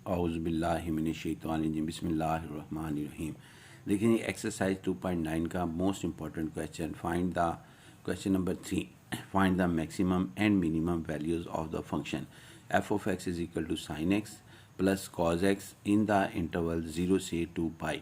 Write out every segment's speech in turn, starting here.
औज़ुबिल्लाहि मिनश्शैतानिर्रजीम बिस्मिल्लाहिर्रहमानिर्रहीम। देखिए एक्सरसाइज 2.9 का most important question, find the question number 3, find the maximum and minimum values of the function F of X is equal to sine X plus cos X in the interval 0 से 2 पाई।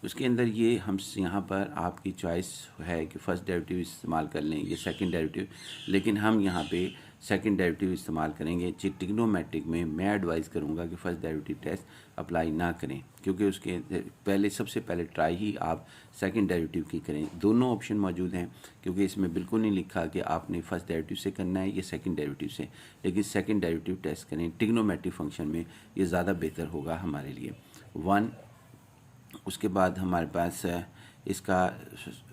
उसके अंदर ये हम यहाँ पर आपकी choice है कि फ़र्स्ट डेरिवेटिव इस्तेमाल कर लें या सेकंड डेरिवेटिव, लेकिन हम यहाँ पे सेकंड डेरिवेटिव इस्तेमाल करेंगे। ट्रिग्नोमेट्रिक में मैं एडवाइस करूँगा कि फ़र्स्ट डेरिवेटिव टेस्ट अप्लाई ना करें, क्योंकि उसके पहले सबसे पहले ट्राई ही आप सेकंड डेरिवेटिव की करें। दोनों ऑप्शन मौजूद हैं, क्योंकि इसमें बिल्कुल नहीं लिखा कि आपने फ़र्स्ट डेरिवेटिव से करना है या सेकंड डेरिवेटिव से, लेकिन सेकंड डेरिवेटिव टेस्ट करें। ट्रिग्नोमेट्रिक फंक्शन में ये ज़्यादा बेहतर होगा हमारे लिए। 1 उसके बाद हमारे पास इसका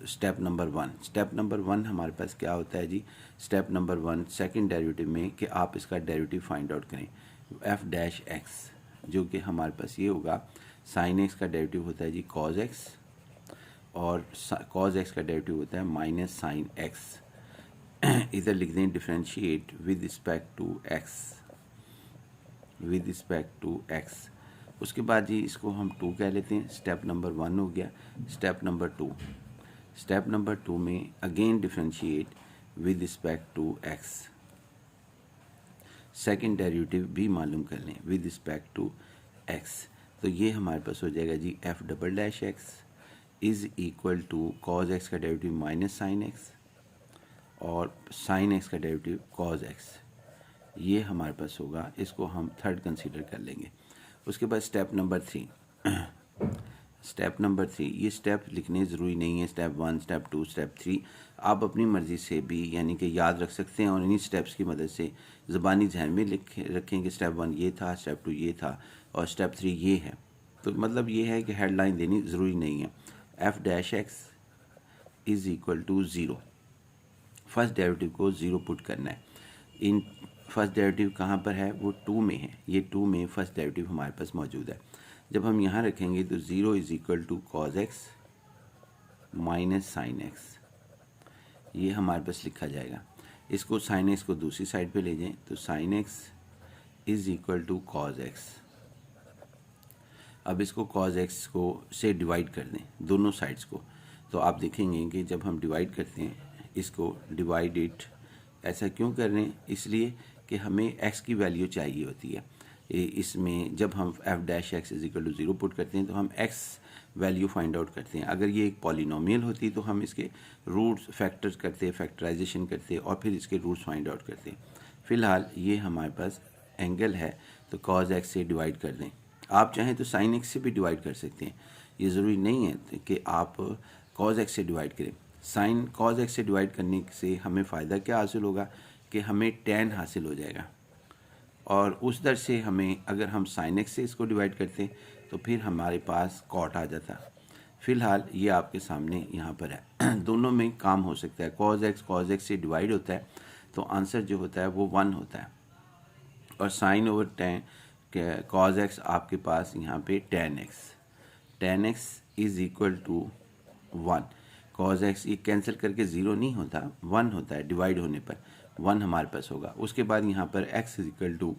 स्टेप नंबर 1 हमारे पास क्या होता है जी। स्टेप नंबर 1 सेकंड डेरिवेटिव में कि आप इसका डेरिवेटिव फाइंड आउट करें एफ डैश एक्स, जो कि हमारे पास ये होगा साइन एक्स का डेरिवेटिव होता है जी कॉज एक्स, और कॉज एक्स का डेरिवेटिव होता है माइनस साइन एक्स। इधर लिख दें differentiate with respect to X. उसके बाद जी इसको हम 2 कह लेते हैं। स्टेप नंबर 1 हो गया। स्टेप नंबर 2 में again differentiate with respect to X. Second derivative भी मालूम कर लें विद रिस्पेक्ट टू एक्स। तो ये हमारे पास हो जाएगा जी f double dash x is equal to cos x का डेरिवेटिव माइनस साइन एक्स और साइन एक्स का डेरिवेटिव कॉज एक्स। ये हमारे पास होगा, इसको हम थर्ड कंसीडर कर लेंगे। उसके बाद स्टेप नंबर 3 ये स्टेप लिखने ज़रूरी नहीं है। स्टेप 1, स्टेप 2, स्टेप 3 आप अपनी मर्ज़ी से भी यानी कि याद रख सकते हैं, और इन्हीं स्टेप्स की मदद से ज़बानी जहन में रखें कि स्टेप 1 ये था, स्टेप 2 ये था और स्टेप 3 ये है। तो मतलब ये है कि हेडलाइन देनी ज़रूरी नहीं है। F dash x is equal to 0, first derivative को 0 पुट करना है। इन फर्स्ट डेरिवेटिव कहाँ पर है, वो 2 में है। ये 2 में फर्स्ट डेरिवेटिव हमारे पास मौजूद है। जब हम यहाँ रखेंगे तो 0 is equal to cos X minus sine X, ये हमारे पास लिखा जाएगा। इसको साइन एक्स को दूसरी साइड पे ले जाएं तो sine X is equal to cos X. अब इसको कॉज एक्स को से डिवाइड कर दें दोनों साइड्स को, तो आप देखेंगे कि जब हम डिवाइड करते हैं इसको डिवाइड इट, ऐसा क्यों कर रहे हैं, इसलिए कि हमें x की वैल्यू चाहिए होती है। इसमें जब हम F dash X is equal to 0 put करते हैं तो हम x वैल्यू फाइंड आउट करते हैं। अगर ये एक पॉलिनोमियल होती तो हम इसके रूट्स फैक्टर्स करते, फैक्टराइजेशन करते और फिर इसके रूट्स फाइंड आउट करते। फ़िलहाल ये हमारे पास एंगल है तो कॉज एक्स से डिवाइड कर दें। आप चाहें तो साइन एक्स से भी डिवाइड कर सकते हैं, ये ज़रूरी नहीं है कि आप कॉज एक्स से डिवाइड करें। साइन कॉज एक्स से डिवाइड करने से हमें फ़ायदा क्या हासिल होगा कि हमें tan हासिल हो जाएगा, और उस दर से हमें अगर हम साइन एक्स से इसको डिवाइड करते तो फिर हमारे पास कॉट आ जाता। फ़िलहाल ये आपके सामने यहाँ पर है। दोनों में काम हो सकता है। कॉज एक्स से डिवाइड होता है तो आंसर जो होता है वो 1 होता है, और sine over tan cos X आपके पास यहाँ पे tan x is equal to 1। Cos x ये कैंसिल करके 0 नहीं होता, 1 होता है डिवाइड होने पर, 1 हमारे पास होगा। उसके बाद यहाँ पर x इज इक्वल टू,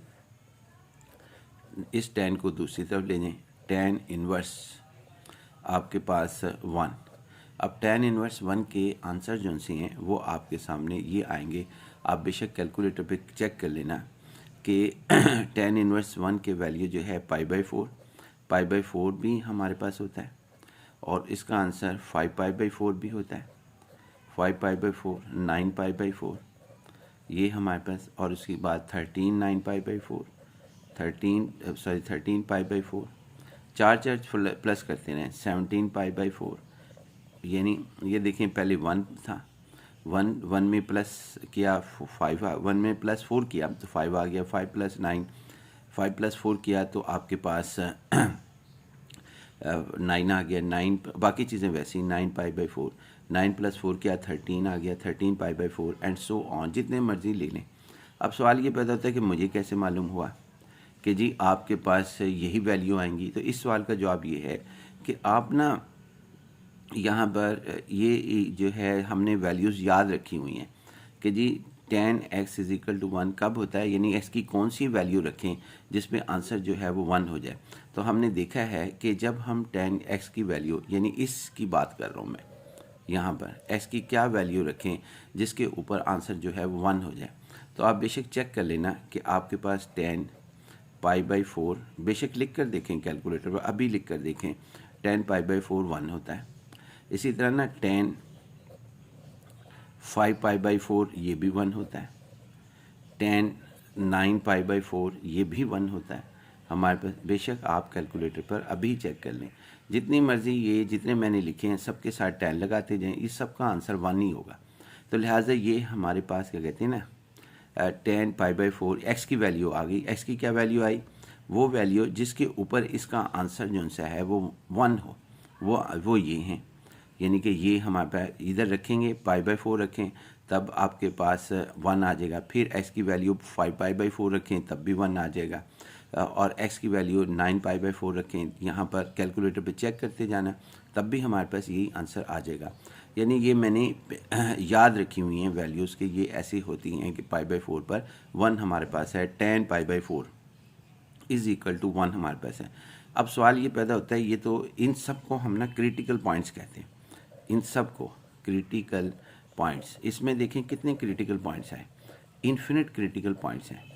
इस tan को दूसरी तरफ ले जाएं, tan इनवर्स आपके पास 1। अब tan इनवर्स 1 के आंसर जो से हैं वो आपके सामने ये आएंगे। आप बेशक कैलकुलेटर पे चेक कर लेना कि tan इनवर्स 1 के वैल्यू जो है पाई बाई 4 भी हमारे पास होता है, और इसका आंसर 5π/4 भी होता है। 5π/4 9π/4 ये हमारे पास, और उसके बाद 13 9π/4 13π/4 चार प्लस करते रहें 17π/4, यानी ये देखें पहले 1 था, 1 में प्लस किया 5, 1 में प्लस 4 किया तो 5 आ गया, 5 + 9 5 + 4 किया तो आपके पास 9 आ गया। 9 बाकी चीज़ें वैसी 9π/4, 9 + 4 किया 13 आ गया, 13π/4 एंड सो ऑन, जितने मर्जी ले लें। अब सवाल ये पैदा होता है कि मुझे कैसे मालूम हुआ कि जी आपके पास यही वैल्यू आएंगी। तो इस सवाल का जवाब ये है कि आप ना यहाँ पर ये जो है हमने वैल्यूज़ याद रखी हुई हैं कि जी tan x is equal to 1 कब होता है, यानी x की कौन सी वैल्यू रखें जिसमें आंसर जो है वो 1 हो जाए। तो हमने देखा है कि जब हम tan x की वैल्यू, यानी इसकी बात कर रहा हूँ मैं, यहाँ पर x की क्या वैल्यू रखें जिसके ऊपर आंसर जो है वो 1 हो जाए। तो आप बेशक चेक कर लेना कि आपके पास tan π/4, बेशक लिख कर देखें कैलकुलेटर पर, अभी लिख कर देखें, tan π/4 1 होता है। इसी तरह ना tan 5π/4 ये भी 1 होता है, tan 9π/4 ये भी 1 होता है हमारे पास। बेशक आप कैलकुलेटर पर अभी चेक कर लें, जितनी मर्ज़ी ये जितने मैंने लिखे हैं सबके साथ tan लगाते जाएं, इस सब का आंसर 1 ही होगा। तो लिहाजा ये हमारे पास क्या कहते हैं ना, tan π/4 x की वैल्यू आ गई। x की क्या वैल्यू आई, वो वैल्यू जिसके ऊपर इसका आंसर जो सा है वो 1 हो, वो ये हैं, यानी कि ये हमारे पास इधर रखेंगे π/4 रखें तब आपके पास 1 आ जाएगा। फिर x की वैल्यू 5π/4 रखें तब भी 1 आ जाएगा, और x की वैल्यू 9π/4 रखें, यहाँ पर कैलकुलेटर पे चेक करते जाना तब भी हमारे पास यही आंसर आ जाएगा। यानी ये मैंने याद रखी हुई हैं वैल्यूज़ के, ये ऐसी होती हैं कि π/4 पर 1 हमारे पास है, tan π/4 इज़ इक्वल टू 1 हमारे पास है। अब सवाल ये पैदा होता है, ये तो इन सब को हम ना क्रिटिकल पॉइंट्स कहते हैं, इन सब को क्रिटिकल पॉइंट्स। इसमें देखें कितने क्रिटिकल पॉइंट्स हैं, इन्फिनिट क्रिटिकल पॉइंट्स हैं।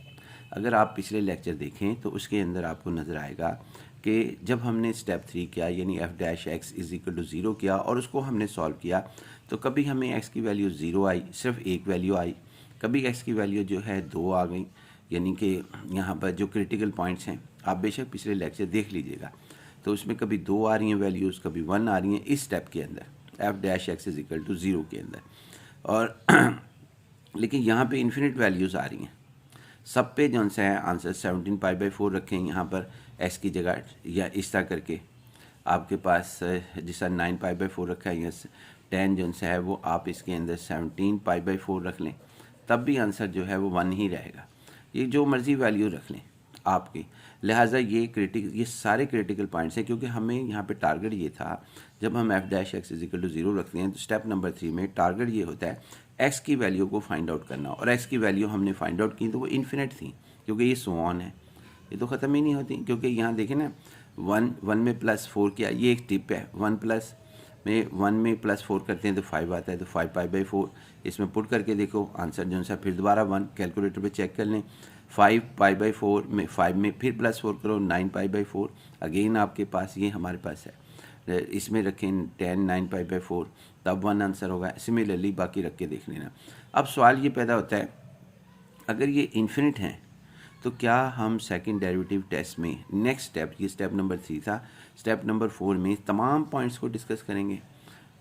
अगर आप पिछले लेक्चर देखें तो उसके अंदर आपको नज़र आएगा कि जब हमने स्टेप 3 किया, यानी f' इज़ इक्वल टू 0 किया और उसको हमने सॉल्व किया, तो कभी हमें x की वैल्यू 0 आई, सिर्फ एक वैल्यू आई, कभी x की वैल्यू जो है 2 आ गई, यानी कि यहाँ पर जो क्रिटिकल पॉइंट्स हैं आप बेशक पिछले लेक्चर देख लीजिएगा, तो उसमें कभी 2 आ रही हैं वैल्यूज़, कभी 1 आ रही हैं इस स्टेप के अंदर f' इज़ इक्वल टू 0 के अंदर। और लेकिन यहाँ पे इन्फिनिट वैल्यूज़ आ रही हैं सब पे, जो सा है आंसर 17π/4 रखें यहाँ पर x की जगह, या इस तरह करके आपके पास जिस 9π/4 रखा है, या tan जो सा है वो आप इसके अंदर 17π/4 रख लें तब भी आंसर जो है वो 1 ही रहेगा। ये जो मर्ज़ी वैल्यू रख लें आपकी। लिहाजा ये सारे क्रिटिकल पॉइंट्स हैं, क्योंकि हमें यहाँ पे टारगेट ये था, जब हम f' इज़ इक्वल टू 0 रखते हैं तो स्टेप नंबर 3 में टारगेट ये होता है x की वैल्यू को फाइंड आउट करना, और x की वैल्यू हमने फाइंड आउट की तो वो इन्फिनिट थी, क्योंकि ये सो ऑन है, ये तो ख़त्म ही नहीं होती। क्योंकि यहाँ देखें ना 1 में +4 किया, ये एक टिप है, 1 में +4 करते हैं तो 5 आता है, तो 5π/4 इसमें पुट करके देखो आंसर जो सा, फिर दोबारा 1 कैलकुलेटर पे चेक कर लें, 5π/4 में 5 में फिर +4 करो 9π/4, अगेन आपके पास ये हमारे पास है, इसमें रखें tan 9π/4 तब 1 आंसर होगा। सिमिलरली बाकी रख के देख लेना। अब सवाल ये पैदा होता है, अगर ये इन्फिनिट हैं तो क्या हम सेकंड डेरिवेटिव टेस्ट में नेक्स्ट स्टेप, ये स्टेप नंबर 3 था, स्टेप नंबर 4 में तमाम पॉइंट्स को डिस्कस करेंगे,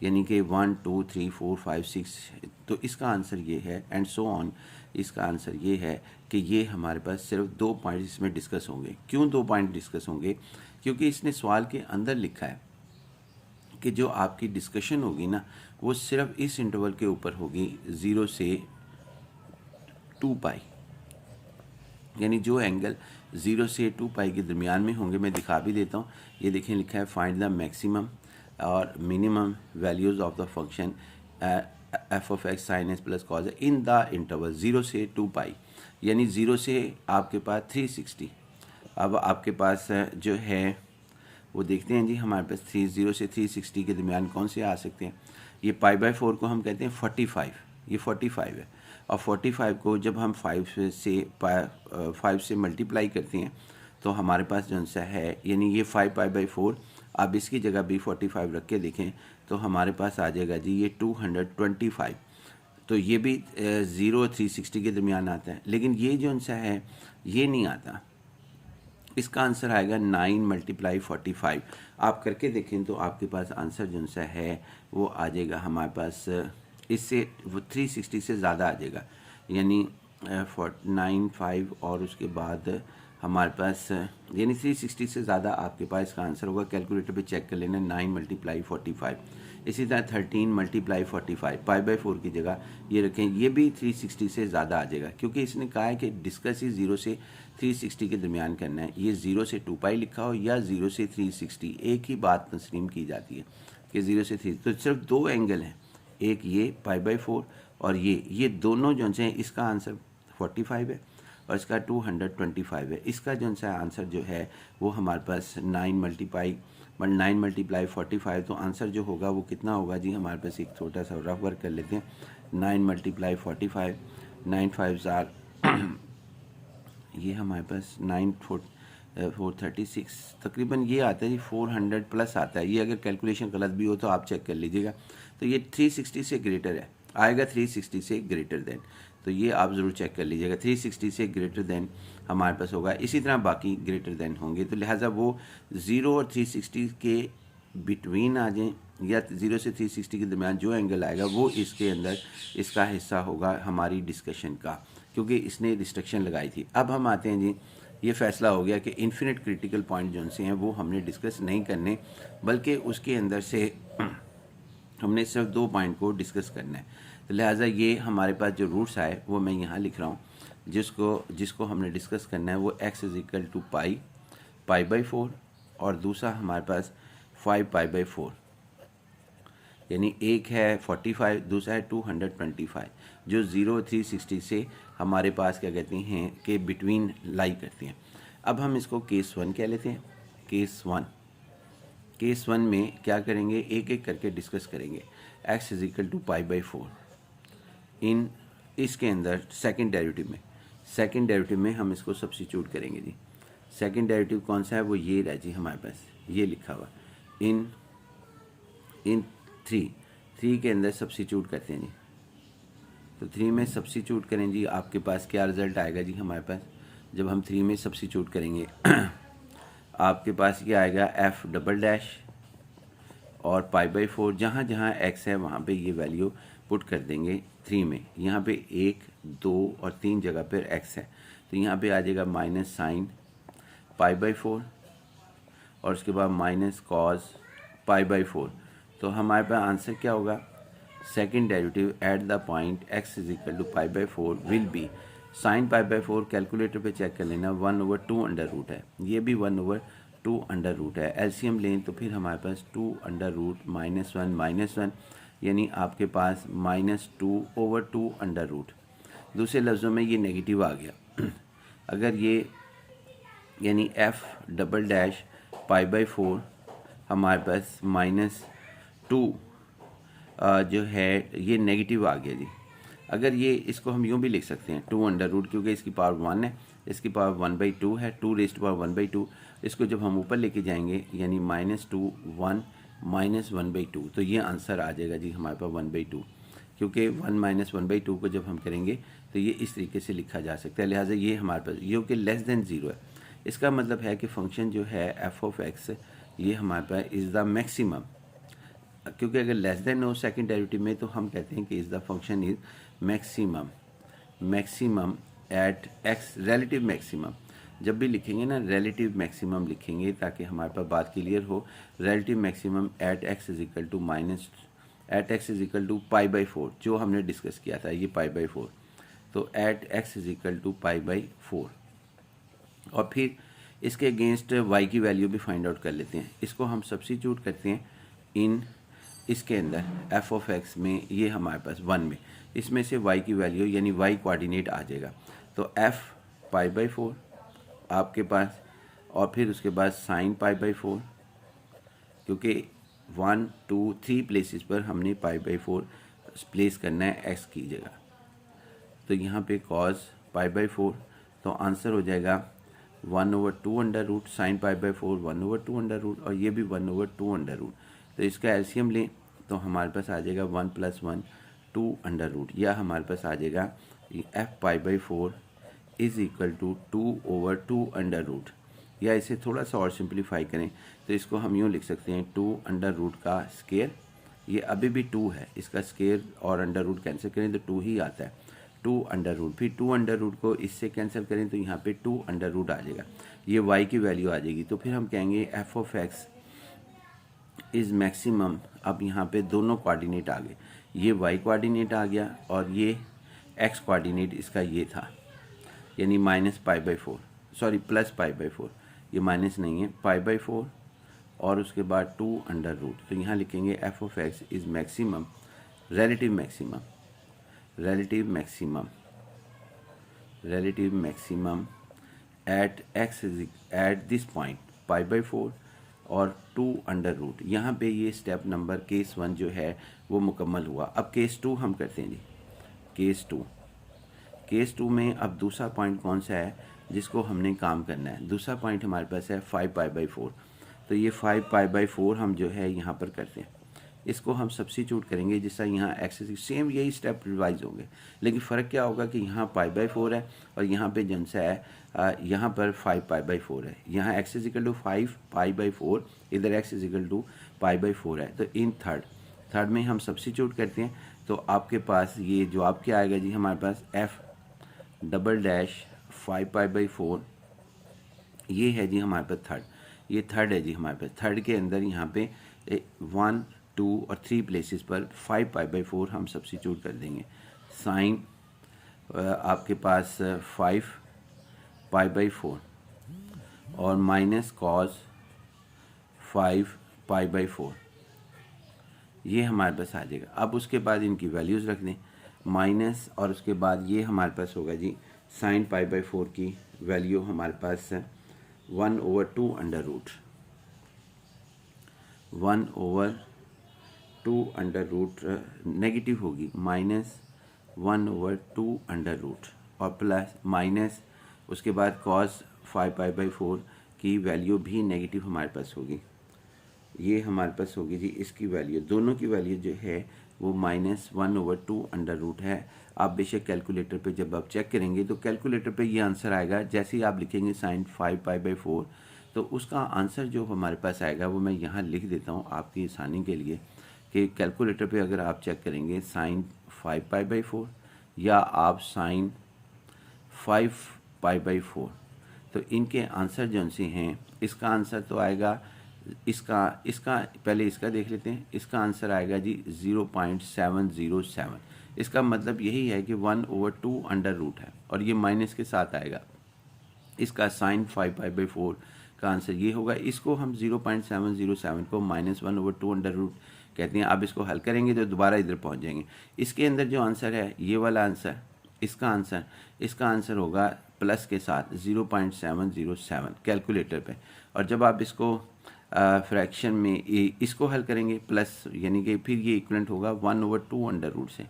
यानी कि 1 2 3 4 5 6, तो इसका आंसर ये है एंड सो ऑन। इसका आंसर ये है कि ये हमारे पास सिर्फ 2 पॉइंट इसमें डिस्कस होंगे। क्यों 2 पॉइंट डिस्कस होंगे, क्योंकि इसने सवाल के अंदर लिखा है कि जो आपकी डिस्कशन होगी ना वो सिर्फ इस इंटरवल के ऊपर होगी 0 से 2π, यानी जो एंगल 0 से 2π के दरमियान में होंगे। मैं दिखा भी देता हूँ, ये देखें लिखा है फाइंड द मैक्सिमम और minimum values of the function f(x) sin s plus cos in the interval 0 से 2π, यानी 0 से आपके पास 360। अब आपके पास जो है वो देखते हैं जी, हमारे पास 0 से 360 के दरमियान कौन से आ सकते हैं। ये π/4 को हम कहते हैं 45, ये 45 है, और 45 को जब हम 5 से मल्टीप्लाई करते हैं तो हमारे पास जो सा है, यानी ये 5π/4, आप इसकी जगह भी 45 रख के देखें तो हमारे पास आ जाएगा जी ये 225। तो ये भी 0 360 के दरमियान आता है, लेकिन ये जो सा है ये नहीं आता, इसका आंसर आएगा 9 × 45। आप करके देखें तो आपके पास आंसर जो सा है वो आ जाएगा हमारे पास, इससे वो 360 से ज़्यादा आ जाएगा, यानी 9 और उसके बाद हमारे पास यानी 360 से ज़्यादा आपके पास इसका आंसर होगा। कैलकुलेटर पे चेक कर लेना, 9 × 45। इसी तरह 13 × 45 π/4 की जगह ये रखें, ये भी 360 से ज़्यादा आ जाएगा, क्योंकि इसने कहा है कि डिस्कस ही 0 से 360 के दरमियान करना है। ये 0 से 2π लिखा हो या 0 से 360, एक ही बात तस्लीम की जाती है कि 0 से 3। तो सिर्फ 2 एंगल हैं, एक ये π/4 और ये दोनों जो हैं इसका आंसर 45 है और इसका 225 है। इसका जो सा आंसर जो है वो हमारे पास 9 मल्टीप्लाई 45, तो आंसर जो होगा वो कितना होगा जी, हमारे पास एक छोटा सा रफ वर्क कर लेते हैं। 9 मल्टीप्लाई 45, 9 5 आर ये हमारे पास 436 तकरीबन ये आता है जी, 400 प्लस आता है। ये अगर कैलकुलेशन गलत भी हो तो आप चेक कर लीजिएगा। तो ये 360 से ग्रेटर है, आएगा 360 से ग्रेटर देन, तो ये आप ज़रूर चेक कर लीजिएगा। 360 से ग्रेटर देन हमारे पास होगा, इसी तरह बाकी ग्रेटर देन होंगे। तो लिहाजा वो 0 और 360 के बिटवीन आ जाएँ या 0 से 360 के दरमियान जो एंगल आएगा वो इसके अंदर इसका हिस्सा होगा हमारी डिस्कशन का, क्योंकि इसने रिस्ट्रिक्शन लगाई थी। अब हम आते हैं जी, ये फ़ैसला हो गया कि इन्फिनिट क्रिटिकल पॉइंट जो से हैं वो हमने डिस्कस नहीं करने, बल्कि उसके अंदर से हमने सिर्फ 2 पॉइंट को डिस्कस करना है। तो लिहाजा ये हमारे पास जो रूट्स आए वो मैं यहाँ लिख रहा हूँ, जिसको हमने डिस्कस करना है वो x = π/4 और दूसरा हमारे पास 5π/4, यानी एक है 45, दूसरा है 225, जो 0 360 से हमारे पास क्या कहते हैं कि बिटवीन लाई करते हैं। अब हम इसको केस 1 कह लेते हैं। केस 1 में क्या करेंगे, एक एक करके डिस्कस करेंगे। x = π/4 इन इसके अंदर सेकंड डेरिवेटिव में हम इसको सब्स्टिट्यूट करेंगे जी। सेकंड डेरिवेटिव कौन सा है, वो ये रहा जी हमारे पास, ये लिखा हुआ इन 3 के अंदर सब्स्टिट्यूट करते हैं जी। तो 3 में सब्स्टिट्यूट करें जी, आपके पास क्या रिज़ल्ट आएगा जी हमारे पास, जब हम 3 में सब्स्टिट्यूट करेंगे आपके पास ये आएगा f" और π/4, जहाँ जहाँ x है वहाँ पे ये वैल्यू पुट कर देंगे 3 में। यहाँ पे 1 2 और 3 जगह पर x है, तो यहाँ पे आ जाएगा माइनस साइन π/4 और उसके बाद माइनस कॉस π/4। तो हमारे पास आंसर क्या होगा, second derivative at the point x = π/4 will be sine π/4, calculator पे चेक कर लेना, 1/2 अंडर रूट है, ये भी 1/2 अंडर रूट है। एलसीएम लें तो फिर हमारे पास 2 अंडर रूट -1 यानी आपके पास -2/2 अंडर रूट। दूसरे लफ्ज़ों में ये नेगेटिव आ गया। अगर ये यानी f" π/4 हमारे पास -2 जो है ये नेगेटिव आ गया जी। अगर ये इसको हम यूँ भी लिख सकते हैं 2 अंडर रूट, क्योंकि इसकी पावर 1 है, इसकी पावर 1/2 है, 2⁻1/2। इसको जब हम ऊपर लेके जाएंगे यानी -2 1 -1/2, तो ये आंसर आ जाएगा जी हमारे पास 1/2, क्योंकि 1 -1/2 को जब हम करेंगे तो ये इस तरीके से लिखा जा सकता है। लिहाजा ये हमारे पास ये कि लेस देन 0 है, इसका मतलब है कि फंक्शन जो है f(x) ये हमारे पास इज़ द मैक्सिमम, क्योंकि अगर लेस देन हो सेकंड डेरिवेटिव में तो हम कहते हैं कि is the function is maximum at x, relative maximum. जब भी लिखेंगे ना रिलेटिव मैक्सिमम लिखेंगे ताकि हमारे पास बात क्लियर हो। रिलेटिव मैक्सिमम एट x = π/4, जो हमने डिस्कस किया था, ये π/4, तो एट x = π/4। और फिर इसके अगेंस्ट y की वैल्यू भी फाइंड आउट कर लेते हैं। इसको हम सब्स्टिट्यूट करते हैं इन इसके अंदर f(x) में, ये हमारे पास 1 में, इसमें से y की वैल्यू यानी y कोऑर्डिनेट आ जाएगा। तो f π/4 आपके पास, और फिर उसके बाद साइन π/4, क्योंकि 1 2 3 प्लेसेस पर हमने π/4 प्लेस करना है x की जगह। तो यहाँ पे कॉस π/4, तो आंसर हो जाएगा 1/2 under root, sine π/4 1/2 under root, और ये भी 1/2 अंडर रूट। तो इसका एलसीएम लें तो हमारे पास आ जाएगा 1 + 1 2 अंडर रूट, या हमारे पास आ जाएगा f π/4 = 2/2 अंडर रूट। या इसे थोड़ा सा और सिंप्लीफाई करें तो इसको हम यूँ लिख सकते हैं 2 अंडर रूट का स्केयर, ये अभी भी 2 है, इसका स्केयर और अंडर रूट कैंसिल करें तो 2 ही आता है, 2 अंडर रूट। फिर 2 अंडर रूट को इससे कैंसिल करें तो यहाँ पे 2 अंडर रूट आ जाएगा, ये y की वैल्यू आ जाएगी। तो फिर हम कहेंगे f(x) इज़ मैक्सिमम। अब यहाँ पे दोनों कोऑर्डिनेट आ गए, ये y कोऑर्डिनेट आ गया और ये x कोऑर्डिनेट इसका ये था, यानी -π/4, सॉरी +π/4, ये माइनस नहीं है, π/4 और उसके बाद 2 अंडर रूट। तो यहाँ लिखेंगे f(x) is maximum, relative maximum. relative maximum at x is at this point pi by 4 और 2 अंडर रूट। यहाँ पे ये स्टेप नंबर केस 1 जो है वो मुकम्मल हुआ। अब केस 2 हम करते हैं जी। केस 2 में अब दूसरा पॉइंट कौन सा है जिसको हमने काम करना है? दूसरा पॉइंट हमारे पास है 5 पाई बाई 4। तो ये 5 पाई बाई 4 हम जो है यहाँ पर करते हैं, इसको हम सब्स्टिट्यूट करेंगे जिससे यहाँ एक्स सेम यही स्टेप रिवाइज होंगे, लेकिन फ़र्क क्या होगा कि यहाँ पाई बाई 4 है और यहाँ पे जन सा है यहाँ पर 5 पाई बाई 4 है। यहाँ X is equal to 5 pi by 4, इधर X is equal to pi by 4 है। तो इन थर्ड में हम सब्स्टिट्यूट करते हैं तो आपके पास ये जो आपके आएगा जी हमारे पास f double dash 5 pi by 4, ये है जी हमारे पास थर्ड। ये थर्ड है जी हमारे पास। थर्ड के अंदर यहाँ पे 1 2 और 3 प्लेसेस पर 5 पाई बाई 4 हम सब्स्टिट्यूट कर देंगे। साइन आपके पास 5 पाई बाई 4 और माइनस कॉस 5 पाई बाई 4, ये हमारे पास आ जाएगा। अब उसके बाद इनकी वैल्यूज़ रख दें माइनस, और उसके बाद ये हमारे पास होगा जी साइन पाई बाई 4 की वैल्यू हमारे पास 1/2 under root, 1/2 under root negative होगी माइनस 1/2 अंडर रूट और प्लस माइनस उसके बाद कॉस 5 पाई बाई 4 की वैल्यू भी नेगेटिव हमारे पास होगी। ये हमारे पास होगी जी इसकी वैल्यू, दोनों की वैल्यू जो है वो माइनस 1/2 अंडर रूट है। आप बेशक कैलकुलेटर पे जब आप चेक करेंगे तो कैलकुलेटर पे ये आंसर आएगा। जैसे ही आप लिखेंगे साइन 5 पाई बाई 4 तो उसका आंसर जो हमारे पास आएगा वो मैं यहाँ लिख देता हूँ आपकी आसानी के लिए कि कैलकुलेटर पे अगर आप चेक करेंगे साइन 5 पाई बाई 4 या आप साइन 5 पाई बाई 4 तो इनके आंसर जो से हैं, इसका आंसर तो आएगा इसका पहले इसका देख लेते हैं। इसका आंसर आएगा जी 0.707। इसका मतलब यही है कि 1/2 अंडर रूट है और ये माइनस के साथ आएगा। इसका साइन 5 पाई बाई 4 का आंसर ये होगा। इसको हम 0.707 को माइनस 1/2 अंडर रूट कहते हैं। अब इसको हल करेंगे तो दोबारा इधर पहुंच जाएंगे। इसके अंदर जो आंसर है ये वाला आंसर, इसका आंसर होगा प्लस के साथ 0.707 कैलकुलेटर पे। और जब आप इसको फ्रैक्शन में इसको हल करेंगे प्लस यानी कि फिर ये इक्वलेंट होगा 1/2 अंडर रूट से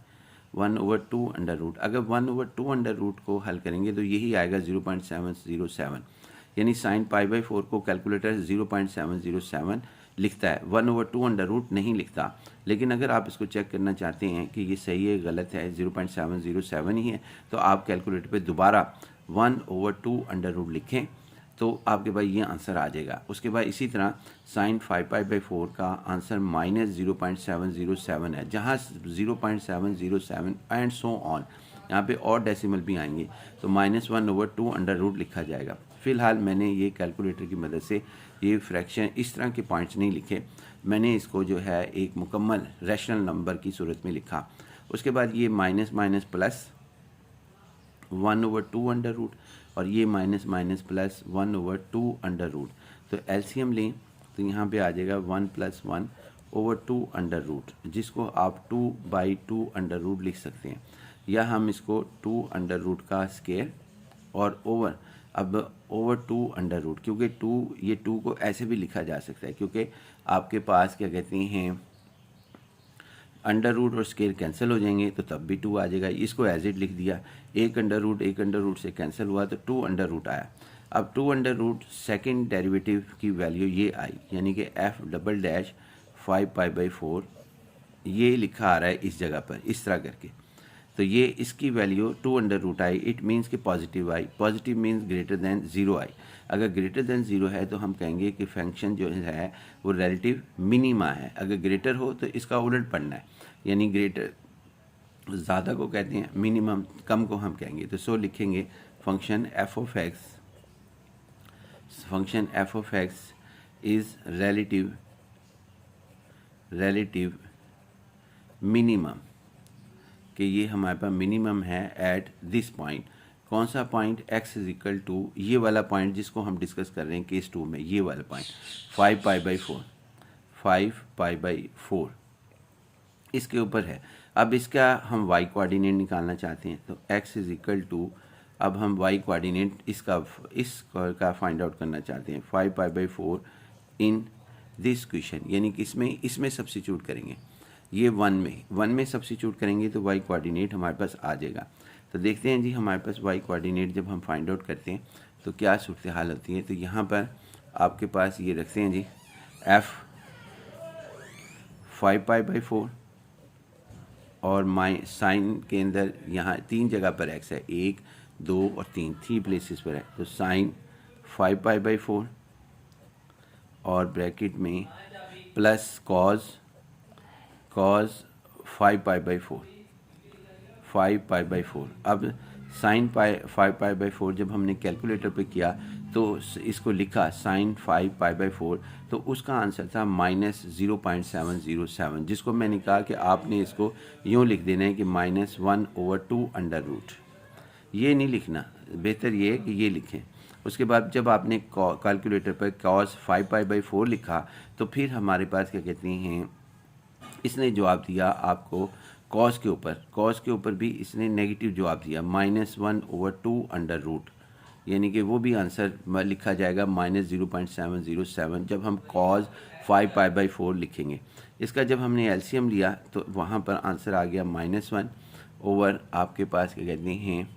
1/2 अंडर रूट। अगर 1/2 अंडर रूट को हल करेंगे तो यही आएगा 0.707, यानी साइन पाई बाई 4 को कैलकुलेटर 0.707 लिखता है, 1/2 अंडर रूट नहीं लिखता। लेकिन अगर आप इसको चेक करना चाहते हैं कि ये सही है गलत है 0.707 ही है तो आप कैलकुलेटर पे दोबारा 1/2 अंडर रूट लिखें तो आपके पास ये आंसर आ जाएगा। उसके बाद इसी तरह साइन 5 पाई बाई 4 का आंसर माइनस 0.707 है, जहाँ 0.707 एंड सो ऑन, यहाँ पे और डेसिमल भी आएंगे तो माइनस 1/2 अंडर रूट लिखा जाएगा। फ़िलहाल मैंने ये कैलकुलेटर की मदद से ये फ्रैक्शन इस तरह के पॉइंट्स नहीं लिखे, मैंने इसको जो है एक मुकम्मल रैशनल नंबर की सूरत में लिखा। उसके बाद ये minus minus plus 1/2 under root और ये minus minus plus 1/2 under root. तो एलसीएम लें तो यहाँ पे आ जाएगा 1 + 1/2 अंडर रूट, जिसको आप 2/2 अंडर रूट लिख सकते हैं, या हम इसको 2 अंडर रूट का स्क्वायर और ओवर 2 अंडर रूट, क्योंकि 2 को ऐसे भी लिखा जा सकता है क्योंकि आपके पास क्या कहते हैं अंडर रूट और स्क्वायर कैंसिल हो जाएंगे तो तब भी 2 आ जाएगा। इसको एज इट लिख दिया, एक अंडर रूट से कैंसिल हुआ तो 2 अंडर रूट आया। अब 2 अंडर रूट सेकेंड डेरिवेटिव की वैल्यू ये आई, यानी कि F double dash 5 pi by 4 ये लिखा आ रहा है इस जगह पर इस तरह करके। तो ये इसकी वैल्यू 2 अंडर रूट आई, इट मीन्स कि पॉजिटिव आई। पॉजिटिव मीन्स ग्रेटर दैन 0 आई। अगर ग्रेटर दैन 0 है तो हम कहेंगे कि फंक्शन जो है वो रिलेटिव मिनिमा है। अगर ग्रेटर हो तो इसका उलट पढ़ना है, यानी ग्रेटर ज़्यादा को कहते हैं, मिनिमम कम को हम कहेंगे। तो सो लिखेंगे function F of X is relative minimum, कि ये हमारे पास मिनिमम है एट दिस पॉइंट। कौन सा point? x is equal to ये वाला पॉइंट जिसको हम डिस्कस कर रहे हैं केस 2 में, ये वाला पॉइंट 5 पाई बाई 4 इसके ऊपर है। अब इसका हम वाई कोऑर्डिनेट निकालना चाहते हैं, तो x इज इक्वल टू, अब हम वाई कोऑर्डिनेट इसका फाइंड आउट करना चाहते हैं 5π/4 इन दिस क्वेश्चन, यानी कि इसमें सब्स्टिट्यूट करेंगे, ये 1 में सब्स्टिट्यूट करेंगे तो वाई कोऑर्डिनेट हमारे पास आ जाएगा। तो देखते हैं जी हमारे पास वाई कोऑर्डिनेट जब हम फाइंड आउट करते हैं तो क्या सूरत हाल होती है। तो यहाँ पर आपके पास ये रखते हैं जी f 5π/4 और माई साइन के अंदर यहाँ 3 जगह पर x है, 1 2 और 3 प्लेसेस पर है, तो साइन 5π/4 और ब्रैकेट में प्लस कॉज 5π/4। अब साइन 5π/4 जब हमने कैलकुलेटर पे किया तो इसको लिखा साइन 5π/4, तो उसका आंसर था -0.707, जिसको मैंने कहा कि आपने इसको यूँ लिख देना है कि -1/2 ये नहीं लिखना, बेहतर ये है कि ये लिखें। उसके बाद जब आपने कैलकुलेटर पर cos 5π/4 लिखा तो फिर हमारे पास क्या कहते हैं, इसने जवाब दिया आपको कॉस के ऊपर भी इसने नेगेटिव जवाब दिया -1/2, यानी कि वो भी आंसर लिखा जाएगा -0.707 जब हम cos 5π/4 लिखेंगे। इसका जब हमने एलसीएम लिया तो वहाँ पर आंसर आ गया -1 ओवर आपके पास क्या कहते हैं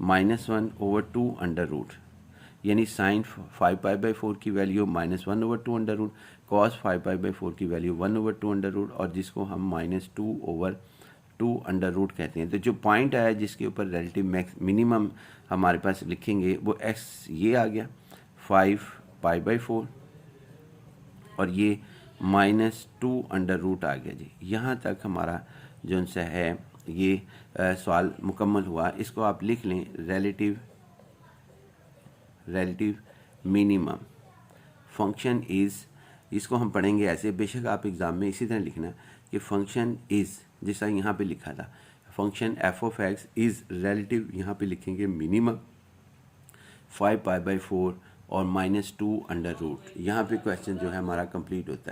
-1/2, यानी साइन 5π/4 की वैल्यू -1/2, cos 5π/4 की वैल्यू 1/2, और जिसको हम -2/2 कहते हैं। तो जो पॉइंट आया जिसके ऊपर रिलेटिव मिनिमम हमारे पास लिखेंगे वो x ये आ गया 5π/4 और ये -2/, आ गया जी। यहाँ तक हमारा जो सा है ये सवाल मुकम्मल हुआ। इसको आप लिख लें रिलेटिव मिनिमम फंक्शन इज़, इसको हम पढ़ेंगे ऐसे, बेशक आप एग्ज़ाम में इसी तरह लिखना कि फंक्शन इज़, जैसा यहाँ पे लिखा था फंक्शन f(x) इज़ रिलेटिव, यहाँ पे लिखेंगे मिनिमम 5π/4 और -2/, यहाँ पे क्वेश्चन जो है हमारा कंप्लीट होता है।